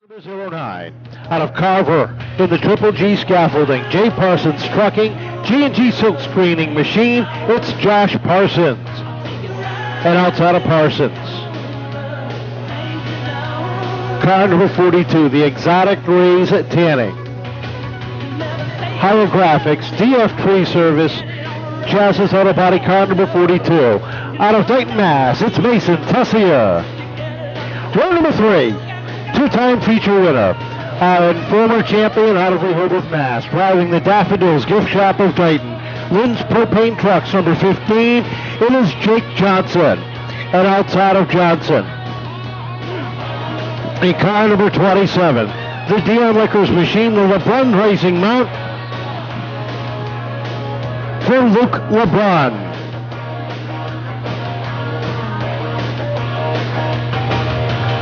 09 out of Carver in the Triple G scaffolding. J. Parsons Trucking, G&G Silk Screening Machine. It's Josh Parsons. And outside of Parsons, car number 42, the Exotic Rays Tanning. Holographics, DF Tree Service, Chassis Auto Body, car number 42. Out of Dayton, Mass, it's Mason Tessier. Row number 3. Two-time feature winner and former champion out of Rehoboth, Mass. Driving the Daffodils Gift Shop of Dayton. Lynn's Propane Trucks, number 15. It is Jake Johnson. And outside of Johnson, a car number 27. The Dion Liquors Machine, the LeBron Racing Mount for Luke LeBron.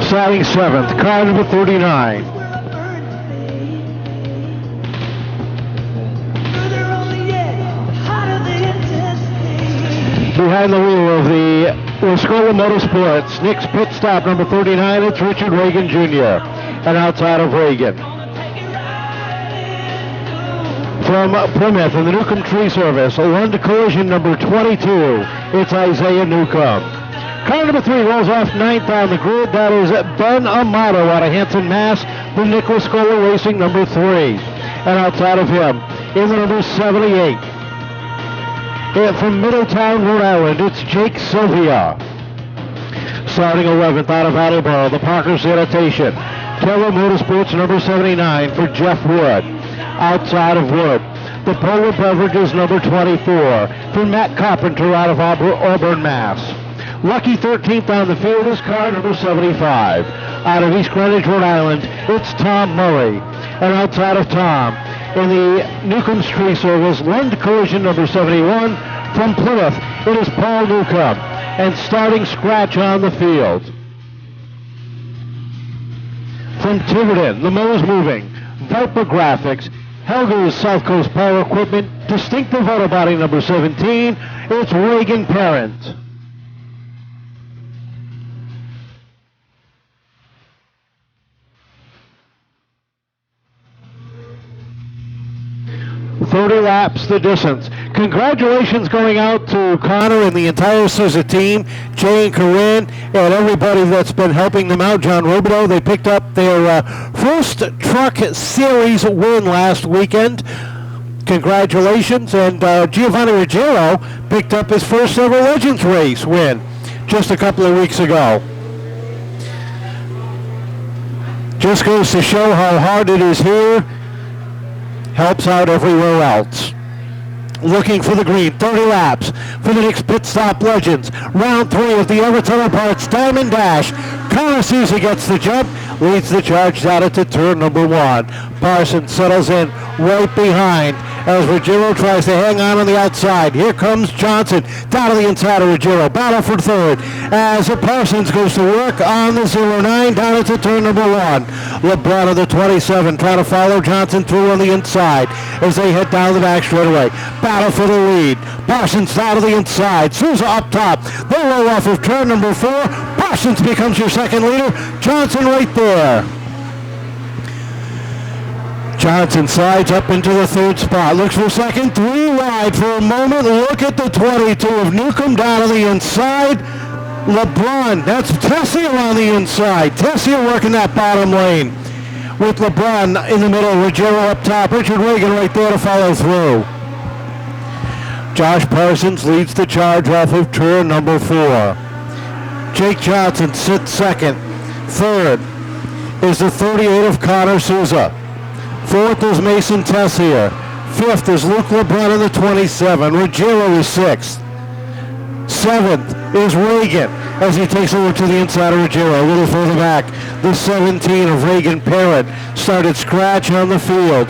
Starting 7th, car number 39. Behind the wheel of the Wisconsin Motorsports, Nick's pit stop number 39, it's Richard Reagan Jr. And outside of Reagan, from Plymouth in the Newcomb Tree Service, a London Collision number 22, it's Isaiah Newcomb. Car number 3 rolls off 9th on the grid. That is Ben Amato out of Hanson, Mass. The Nicholas Scholar Racing number 3. And outside of him, in the number 78. And from Middletown, Rhode Island, it's Jake Sylvia. Starting 11th out of Attleboro, the Parker Sanitation. Keller Motorsports number 79 for Jeff Wood. Outside of Wood, the Polar Beverages number 24 for Matt Carpenter out of Auburn, Mass. Lucky 13th on the field is car number 75. Out of East Greenwich, Rhode Island, it's Tom Murray. And outside of Tom, in the Newcomb Tree Service, Lund Collision number 71 from Plymouth, it is Paul Newcomb. And starting scratch on the field. From Tiverton, the Mo's Moving, Viper Graphics, Helger's South Coast Power Equipment, Distinctive Auto Body number 17, it's Reagan Parent. .30 laps the distance. Congratulations going out to Connor and the entire Sousa team, Jay and Corinne, and everybody that's been helping them out. John Robideau, they picked up their first truck series win last weekend. Congratulations. And Giovanni Ruggiero picked up his first ever Legends race win just a couple of weeks ago. Just goes to show how hard it is here. Helps out everywhere else. Looking for the green, 30 laps for the next Pitstop Legends. Round 3 of the Everton Parts Diamond Dash. Connor Sousa gets the jump, leads the charge down into turn number 1. Parsons settles in right behind as Ruggiero tries to hang on the outside. Here comes Johnson down to the inside of Ruggiero. Battle for third as Parsons goes to work on the 09 down into turn number 1. LeBron of the 27 trying to follow Johnson through on the inside as they head down the back straightaway. Battle for the lead. Parsons down to the inside. Sousa up top. They roll off of turn number 4. Parsons becomes your second leader. Johnson right there. Johnson slides up into the third spot. Looks for second. 3 wide for a moment. Look at the 22 of Newcomb down to the inside. LeBron, that's Tessier on the inside. Tessier working that bottom lane with LeBron in the middle. Ruggiero up top. Richard Reagan right there to follow through. Josh Parsons leads the charge off of turn number 4. Jake Johnson sits second. Third is the 38 of Connor Sousa. Fourth is Mason Tessier. Fifth is Luke LeBron in the 27. Ruggiero is sixth. Seventh is Reagan as he takes over to the inside of Ruggiero. A little further back, the 17 of Reagan Parrott started scratch on the field.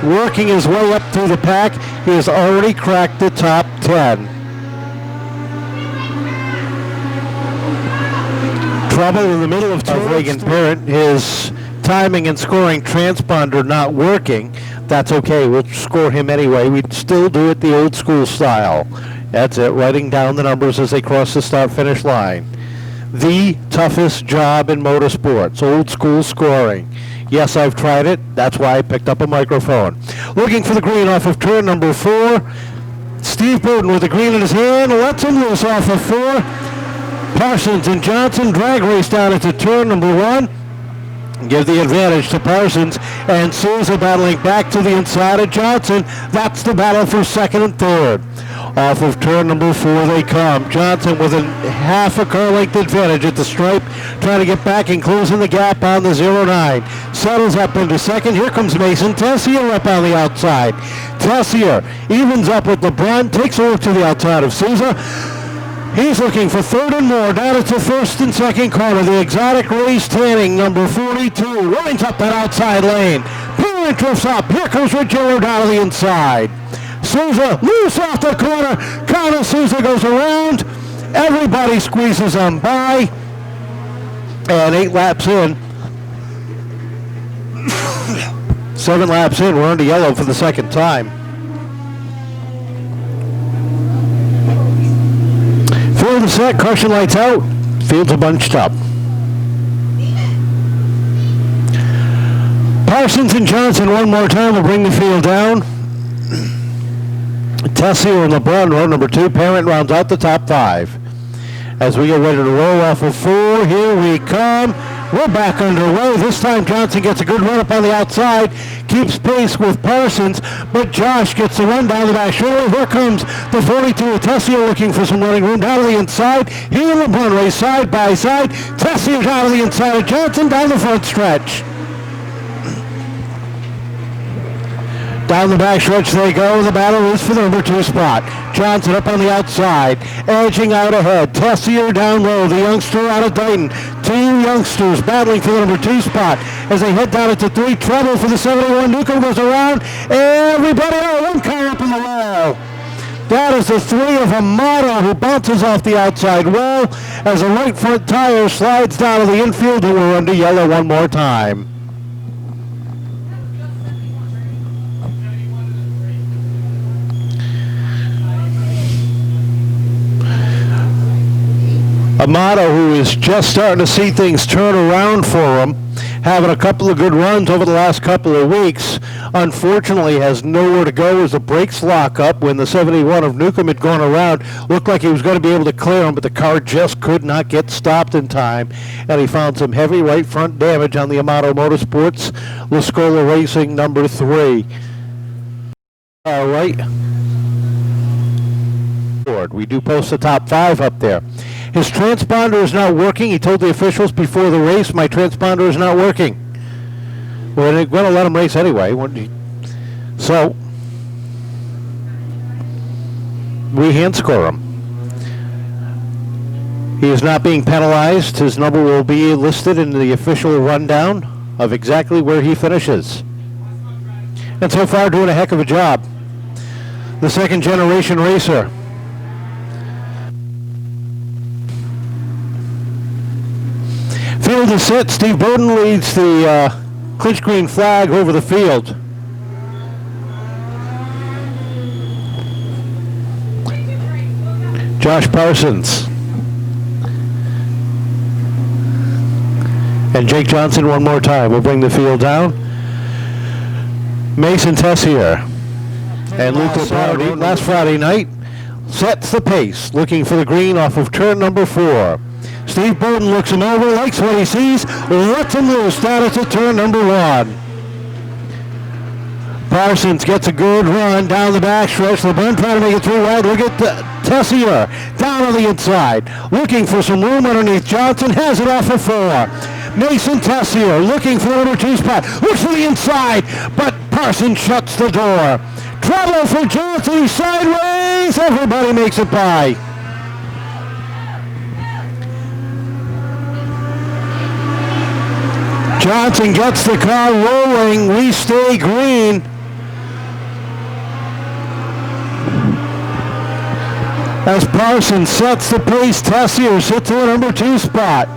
Working his way up through the pack, he has already cracked the top 10. Trouble in the middle of Reagan Parrott. His timing and scoring transponder not working. That's okay. We'll score him anyway. We'd still do it the old school style. That's it, writing down the numbers as they cross the start-finish line. the toughest job in motorsports, old school scoring. Yes, I've tried it. That's why I picked up a microphone. Looking for the green off of turn number 4. Steve Bowden with the green in his hand lets him loose off of 4. Parsons and Johnson drag race down into turn number 1. Give the advantage to Parsons, and Souza battling back to the inside of Johnson. That's the battle for second and third. Off of turn number 4 they come. Johnson with a half a car length advantage at the stripe, trying to get back and closing the gap on the 0-9. Settles up into second. Here comes Mason Tessier up on the outside. Tessier evens up with LeBron, takes a look to the outside of Souza. He's looking for third and more. Down at the first and second corner. The exotic race tanning, number 42, lines up that outside lane. Pulling drifts up. Here comes Ruggiero down to the inside. Souza loose off the corner. Carlos Souza goes around. Everybody squeezes on by. And 8 laps in. 7 laps in. We're under yellow for the second time. Field is set, caution lights out, fields are bunched up. Parsons and Johnson one more time will bring the field down. Tessier and LeBron, row number 2, Parent rounds out the top 5. As we get ready to roll off of 4, here we come. We're back underway. This time Johnson gets a good run up on the outside, keeps pace with Parsons, but Josh gets the run down the back shoulder. Here comes the 42 Tessier looking for some running room down to the inside. He and LeBron race side by side. Tessier down to the inside of Johnson down the front stretch. Down the back stretch they go. The battle is for the number 2 spot. Johnson up on the outside, edging out ahead. Tessier down low, the youngster out of Dayton. 2 youngsters battling for the number 2 spot. As they head down into 3, trouble for the 71. Newcomb goes around. Everybody, one car up in the wall. That is the 3 of Amato, who bounces off the outside wall as the right front tire slides down to the infield, and we're under yellow one more time. Amato, who is just starting to see things turn around for him, having a couple of good runs over the last couple of weeks, unfortunately has nowhere to go as the brakes lock up. When the 71 of Newcomb had gone around, looked like he was going to be able to clear him, but the car just could not get stopped in time, and he found some heavy right front damage on the Amato Motorsports Lascola Racing number 3. All right. We do post the top 5 up there. His transponder is not working. He told the officials before the race, my transponder is not working. Well, they're going to let him race anyway. So, we hand score him. He is not being penalized. His number will be listed in the official rundown of exactly where he finishes. And so far, doing a heck of a job. The second generation racer. Field is set. Steve Bowden leads the clinch green flag over the field. Josh Parsons and Jake Johnson one more time will bring the field down. Mason Tessier and Luke LeBron last Friday night sets the pace, looking for the green off of turn number 4. Steve Bowden looks him over, likes what he sees, lets him loose down at turn number 1. Parsons gets a good run down the back stretch. LeBron trying to make it through wide. Look at Tessier down on the inside, looking for some room underneath Johnson. Has it off of 4. Mason Tessier looking for number 2 spot. Looks for the inside, but Parsons shuts the door. Trouble for Johnson. He's sideways. Everybody makes it by. Johnson gets the car rolling. We stay green. As Parsons sets the pace, Tessier sits in the number 2 spot.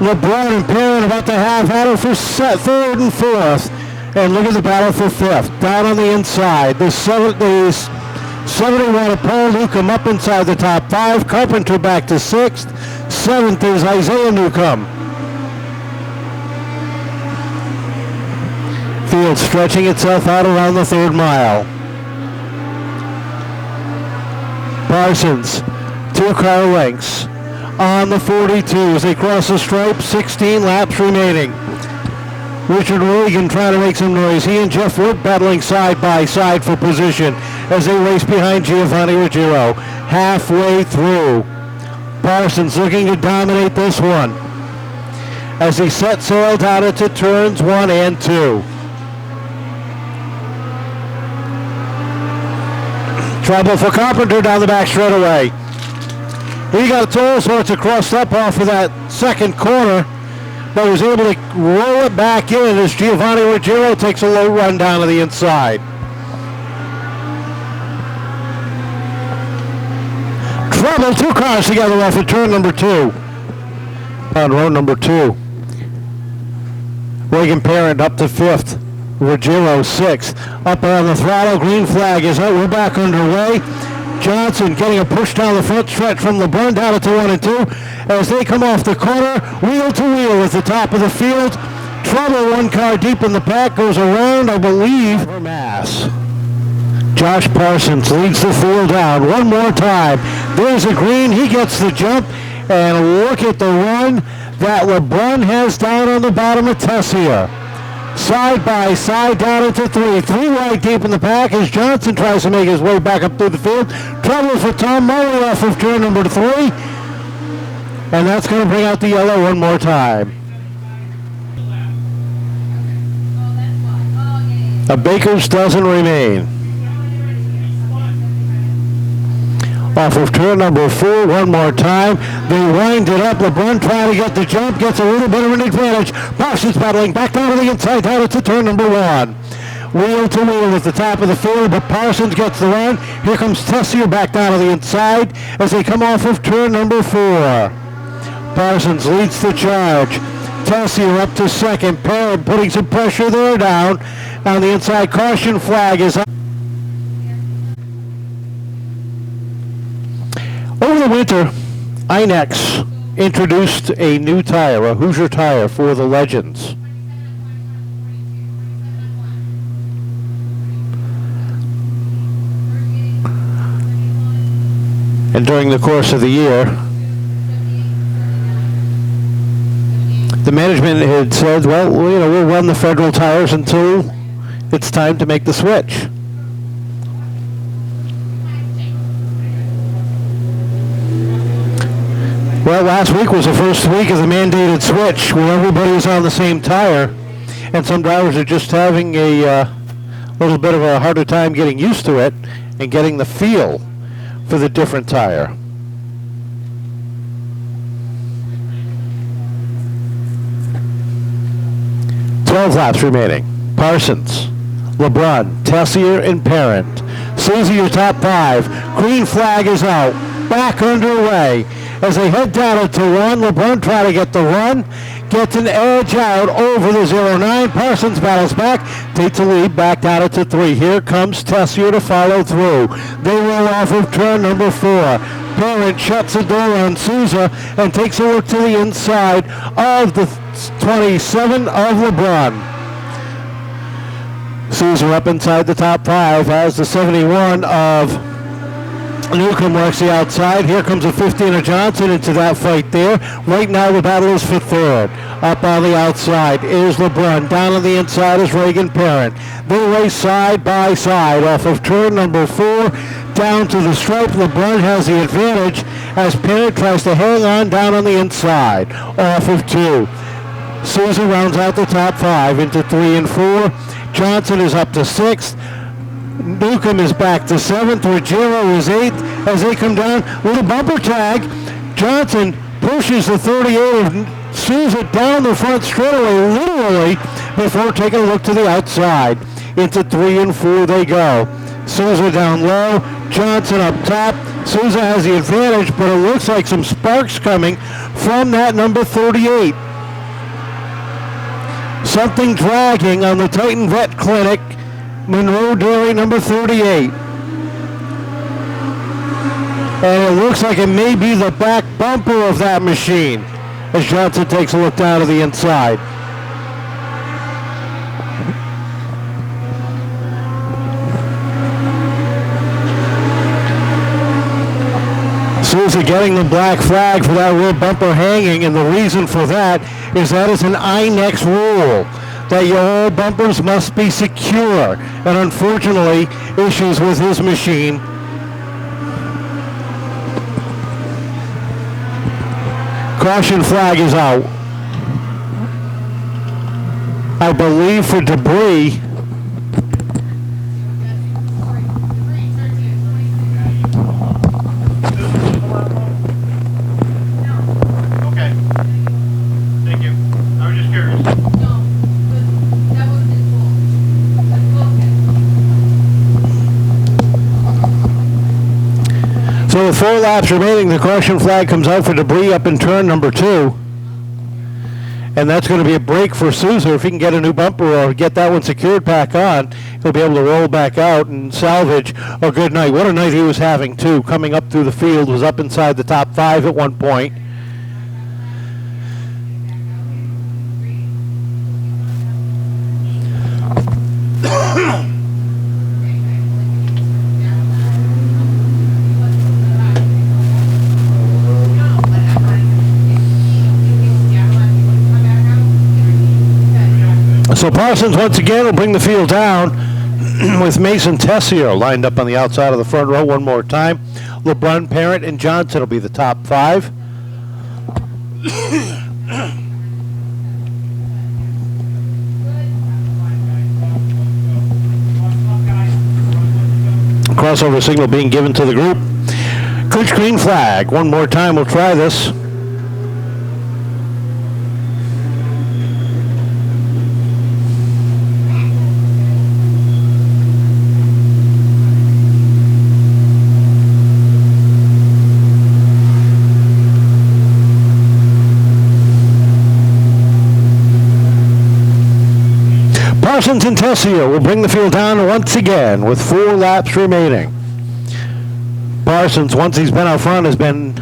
LeBron and Perrin about to have at it for 3rd and 4th. And look at the battle for 5th. Down on the inside. The 71 of Paul Newcomb up inside the top 5. Carpenter back to 6th. 7th is Isaiah Newcomb. Field stretching itself out around the 3rd mile. Parsons, 2-car lengths on the 42 as they cross the stripe, 16 laps remaining. Richard Regan trying to make some noise. He and Jeff Wood battling side by side for position as they race behind Giovanni Ruggiero. Halfway through, Parsons looking to dominate this one as he sets sail down into turns 1 and 2. Trouble for Carpenter down the back straightaway. He got all sorts of crossed up off of that second corner, but was able to roll it back in as Giovanni Ruggiero takes a low run down to the inside. Trouble, 2 cars together off of turn number 2. On row number 2. Reagan Parent up to 5th. Ruggiero 6th. Up on the throttle, green flag is out. We're back underway. Johnson getting a push down the front stretch from LeBrun down into 1 and 2 as they come off the corner, wheel to wheel at the top of the field. Trouble, 1 car deep in the pack, goes around, I believe, for Mass. Josh Parsons leads the field down one more time. There's a green, he gets the jump, and look at the run that LeBrun has down on the bottom of Tessier. Side by side down into 3. 3 wide deep in the pack as Johnson tries to make his way back up through the field. Trouble for Tom Murray off of turn number 3. And that's going to bring out the yellow one more time. A Baker's dozen remain. Off of turn number 4 one more time. They wind it up. LeBrun trying to get the jump. Gets a little bit of an advantage. Parsons battling back down to the inside. Down into turn number 1. Wheel to wheel at the top of the field, but Parsons gets the run. Here comes Tessier back down to the inside as they come off of turn number 4. Parsons leads the charge. Tessier up to 2nd. Parent putting some pressure there down. On the inside, caution flag is up. Over the winter, Inex introduced a new tire, a Hoosier tire for the Legends. And during the course of the year, the management had said, well, we'll run the Federal tires until it's time to make the switch. Well, last week was the first week of the mandated switch where everybody's on the same tire, and some drivers are just having a little bit of a harder time getting used to it and getting the feel for the different tire. Laps remaining. Parsons, LeBrun, Tessier, and Parent. Susie, your top 5. Green flag is out. Back underway. As they head down into 1, LeBrun trying to get the run. Gets an edge out over the 09. Parsons battles back. Takes a lead back down into 3. Here comes Tessier to follow through. They roll off of turn number 4. Parent shuts the door on Souza and takes a look to the inside of the 27 of LeBrun. Souza up inside the top 5 as the 71 of Newcomb works the outside. Here comes a 15 of Johnson into that fight there. Right now the battle is for 3rd. Up on the outside is LeBrun. Down on the inside is Reagan Parent. They race side by side off of turn number 4 down to the stripe. LeBrun has the advantage as Parent tries to hang on down on the inside off of 2. Souza rounds out the top 5 into 3 and 4. Johnson is up to 6th. Newcomb is back to 7th. Ruggiero is 8th as they come down with a bumper tag. Johnson pushes the 38 of Souza down the front straightaway literally before taking a look to the outside. Into 3 and 4 they go. Souza down low. Johnson up top. Souza has the advantage, but it looks like some sparks coming from that number 38. Something dragging on the Titan Vet Clinic, Monroe Dairy number 38. And it looks like it may be the back bumper of that machine as Johnson takes a look down to the inside. Souza getting the black flag for that rear bumper hanging, and the reason for that is an INEX rule that your bumpers must be secure, and unfortunately issues with his machine. Caution flag is out, I believe, for debris. So with 4 laps remaining, the caution flag comes out for debris up in turn number 2. And that's going to be a break for Souza. If he can get a new bumper or get that one secured back on, he'll be able to roll back out and salvage a good night. What a night he was having, too. Coming up through the field, was up inside the top 5 at one point. So Parsons once again will bring the field down with Mason Tessier lined up on the outside of the front row one more time. LeBrun, Parent, and Johnson will be the top 5. Crossover signal being given to the group. Good green flag. One more time, we'll try this. Parsons and Tessier will bring the field down once again with 4 laps remaining. Parsons, once he's been out front, has been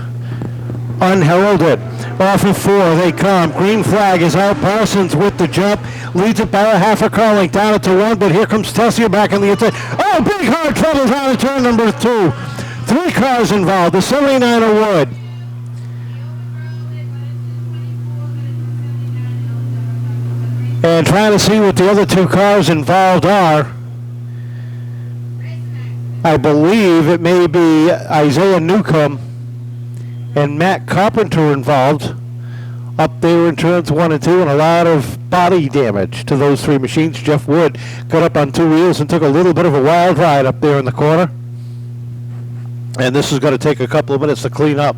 unheralded. Off of 4 they come. Green flag is out. Parsons with the jump. Leads it by a half a car length down it to 1, but here comes Tessier back on the inside. Oh, big hard trouble down at turn number 2. 3 cars involved. The 79er Wood. And trying to see what the other 2 cars involved are. I believe it may be Isaiah Newcomb and Matt Carpenter involved up there in turns 1 and 2, and a lot of body damage to those 3 machines. Jeff Wood got up on 2 wheels and took a little bit of a wild ride up there in the corner. And this is going to take a couple of minutes to clean up.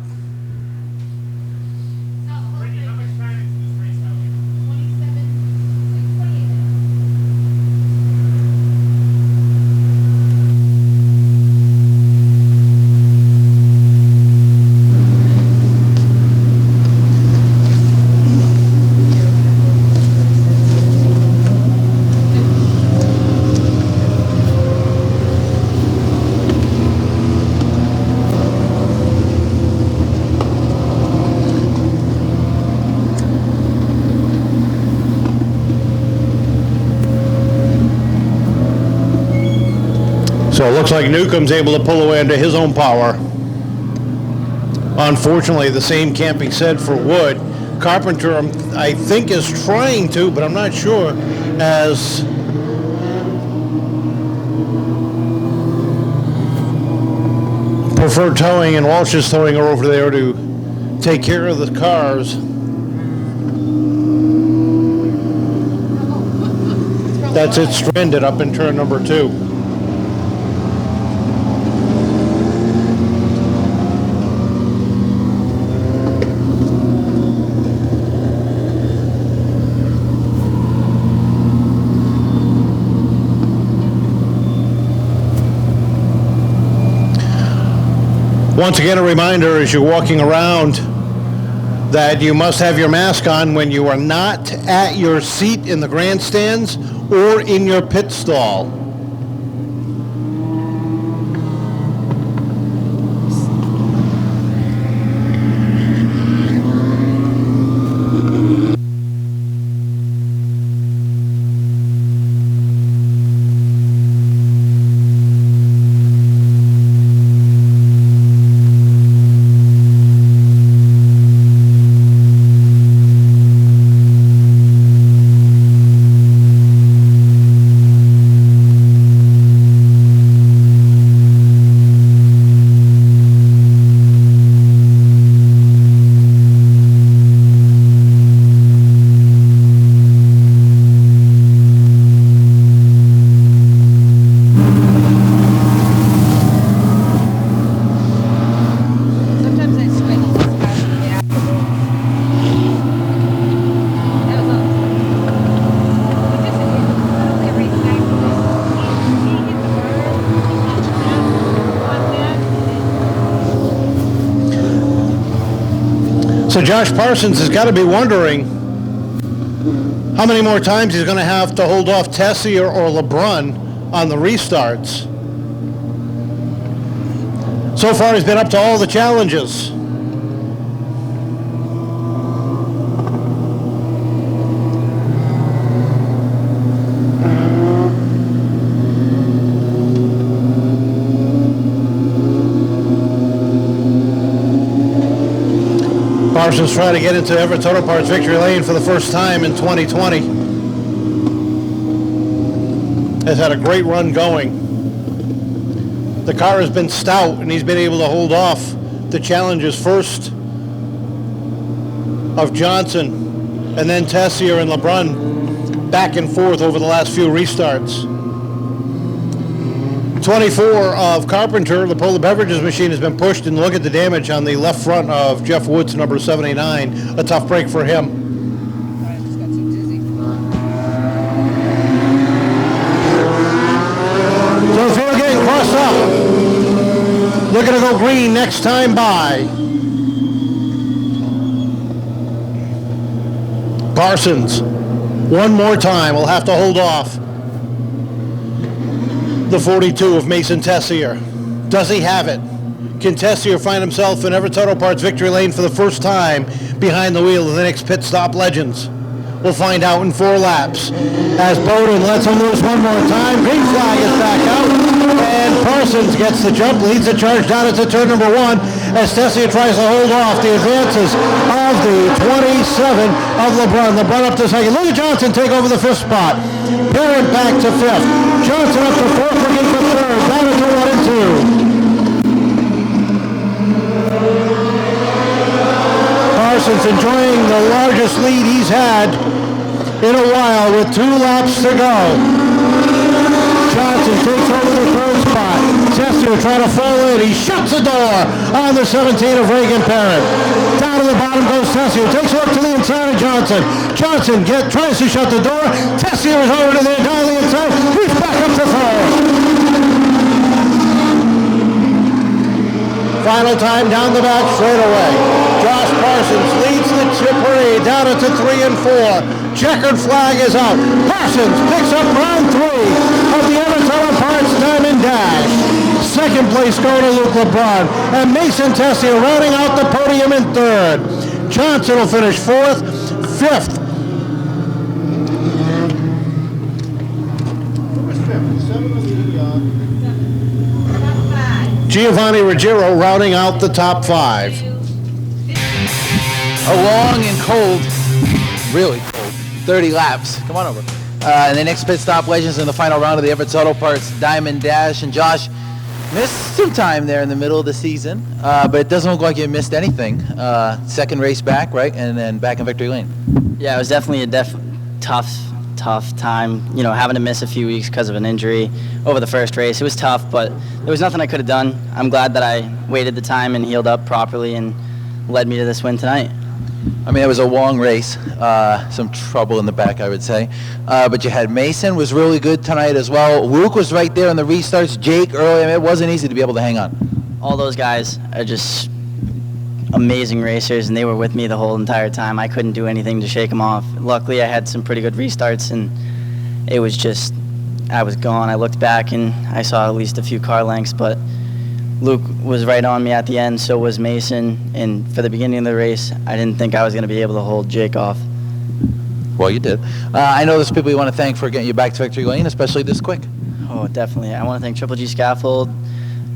So it looks like Newcomb's able to pull away under his own power. Unfortunately, the same can't be said for Wood. Carpenter, I think, is trying to, but I'm not sure, as Preferred Towing and Walsh's Towing are over there to take care of the cars. That's it, stranded up in turn number 2. Once again, a reminder as you're walking around that you must have your mask on when you are not at your seat in the grandstands or in your pit stall. So Josh Parsons has got to be wondering how many more times he's going to have to hold off Tessier or LeBrun on the restarts. So far, he's been up to all the challenges. Parsons trying to get into Everett Auto Parts victory lane for the first time in 2020. Has had a great run going. The car has been stout, and he's been able to hold off the challenges first of Johnson and then Tessier and LeBrun back and forth over the last few restarts. 24 of Carpenter, the Polar Beverages machine, has been pushed, and look at the damage on the left front of Jeff Woods, number 79. A tough break for him. So the field getting crossed up. Looking to go green next time by. Parsons, one more time, will have to hold off the 42 of Mason Tessier. Does he have it? Can Tessier find himself in Everett Auto Parts victory lane for the first time behind the wheel of the next Pitstop Legends? We'll find out in 4 laps. As Bowden lets him loose one more time, green flag is back out, and Parsons gets the jump, leads the charge down into turn number 1 as Tessier tries to hold off the advances of the 27 of LeBrun. LeBrun up to second. Look at Johnson take over the 5th spot. Parent back to 5th. Johnson up to 4th, looking for 3rd. Down into 1 and 2. Parsons enjoying the largest lead he's had in a while with 2 laps to go. Johnson takes over the 3rd spot. Tessier trying to fall in. He shuts the door on the 17 of Reagan Parent. Down to the bottom goes Tessier. Takes a look to the inside of Johnson. Johnson tries to shut the door. Tessier is over to the down the inside. He's back up to 3rd. Final time down the back straightaway. Josh Parsons leads the parade down into 3 and 4. Checkered flag is out. Parsons picks up round 3 of the Everett Auto Parts Diamond Dash. 2nd place going to Luke LeBrun, and Mason Tessier rounding out the podium in 3rd. Johnson will finish 4th, 5th. Giovanni Ruggiero rounding out the top 5. A long and cold, really cold, 30 laps. Come on over. And the next Pitstop Legends in the final round of the Everett Auto Parts Diamond Dash. And Josh missed some time there in the middle of the season, but it doesn't look like you missed anything. 2nd race back, right? And then back in victory lane. Yeah, it was definitely a tough time, you know, having to miss a few weeks because of an injury over the first race. It was tough, but there was nothing I could have done. I'm glad that I waited the time and healed up properly and led me to this win tonight. I mean, it was a long race, some trouble in the back, I would say. But you had Mason was really good tonight as well. Luke was right there in the restarts. Jake early. I mean, it wasn't easy to be able to hang on. All those guys are just amazing racers, and they were with me the whole entire time. I couldn't do anything to shake them off. Luckily, I had some pretty good restarts, and it was just, I was gone. I looked back, and I saw at least a few car lengths, but Luke was right on me at the end, so was Mason, and for the beginning of the race, I didn't think I was going to be able to hold Jake off. Well, you did. I know there's people you want to thank for getting you back to victory lane, especially this quick. Oh, definitely. I want to thank Triple G Scaffold,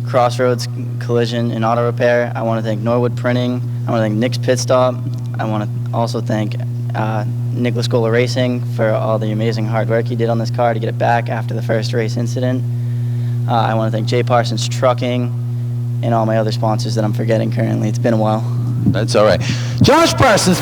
Crossroads Collision and Auto Repair. I want to thank Norwood Printing. I want to thank Nick's Pit Stop. I want to also thank Nicholas Gola Racing for all the amazing hard work he did on this car to get it back after the first race incident. I want to thank Jay Parsons Trucking and all my other sponsors that I'm forgetting currently. It's been a while. That's all right. Josh Parsons.